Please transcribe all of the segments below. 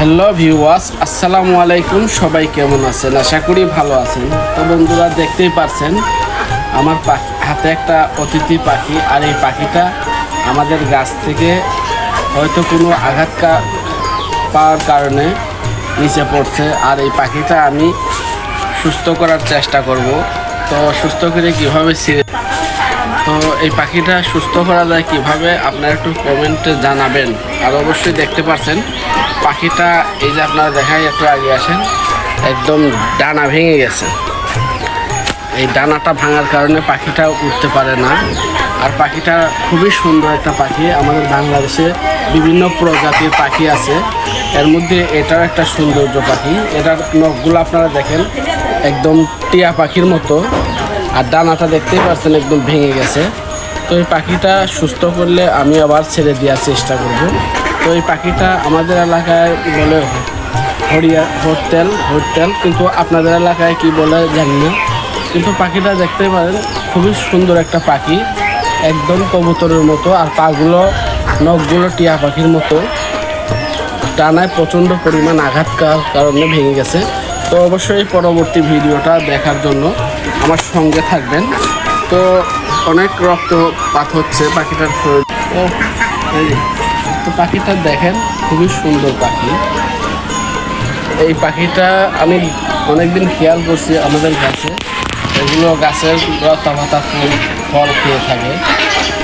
Hello viewers, আসসালামু আলাইকুম। সবাই কেমন আছেন? আশা করি ভালো আছেন। তো বন্ধুরা, দেখতেই পাচ্ছেন আমার হাতে একটা অতিথি পাখি, আর এই পাখিটা আমাদের গাছ থেকে হয়তো কোনো আঘাত পাওয়ার কারণে নিচে পড়ছে। আর এই পাখিটা আমি সুস্থ করার চেষ্টা করব। তো সুস্থ করে কীভাবে তো এই পাখিটা সুস্থ করা যায় কিভাবে, আপনারা একটু কমেন্টে জানাবেন। আর অবশ্যই দেখতে পাচ্ছেন পাখিটা, এই যে আপনারা দেখাই, একটু আগে আসেন, একদম ডানা ভেঙে গেছে। এই ডানাটা ভাঙার কারণে পাখিটা উঠতে পারে না। আর পাখিটা খুবই সুন্দর একটা পাখি। আমাদের বাংলাদেশে বিভিন্ন প্রজাতির পাখি আছে, এর মধ্যে এটাও একটা সৌন্দর্য পাখি। এটার নখগুলো আপনারা দেখেন একদম টিয়া পাখির মতো, আর ডানাটা দেখতেই পাচ্ছেন একদম ভেঙে গেছে। তো এই পাখিটা সুস্থ করলে আমি আবার ছেড়ে দেওয়ার চেষ্টা করব। তো এই পাখিটা আমাদের এলাকায় বলে হরতেল, কিন্তু আপনাদের এলাকায় কি বলে জানি না। কিন্তু পাখিটা দেখতেই পারেন খুবই সুন্দর একটা পাখি, একদম কবুতরের মতো। আর নখগুলো টিয়া পাখির মতো। ডানায় প্রচণ্ড পরিমাণ আঘাত কারণে ভেঙে গেছে। তো অবশ্যই পরবর্তী ভিডিওটা দেখার জন্য আমার সঙ্গে থাকবেন। তো অনেক রক্তপাত হচ্ছে পাখিটার শরীর। তো পাখিটা দেখেন খুবই সুন্দর পাখি। এই পাখিটা আমি অনেকদিন খেয়াল করছি আমাদের গাছে, এগুলো গাছের লতা পাতা ফল খেয়ে থাকে,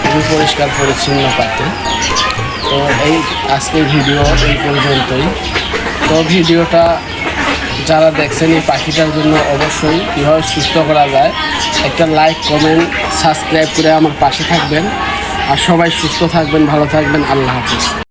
খুবই পরিষ্কার পরিচ্ছন্ন পাখি। তো এই আজকের ভিডিও এই পর্যন্তই। তো ভিডিওটা যারা দেখছেন এই পাখিটার জন্য অবশ্যই কীভাবে সুস্থ করা যায় একটা লাইক, কমেন্ট, সাবস্ক্রাইব করে আমার পাশে থাকবেন। আর সবাই সুস্থ থাকবেন, ভালো থাকবেন। আল্লাহ হাফেজ।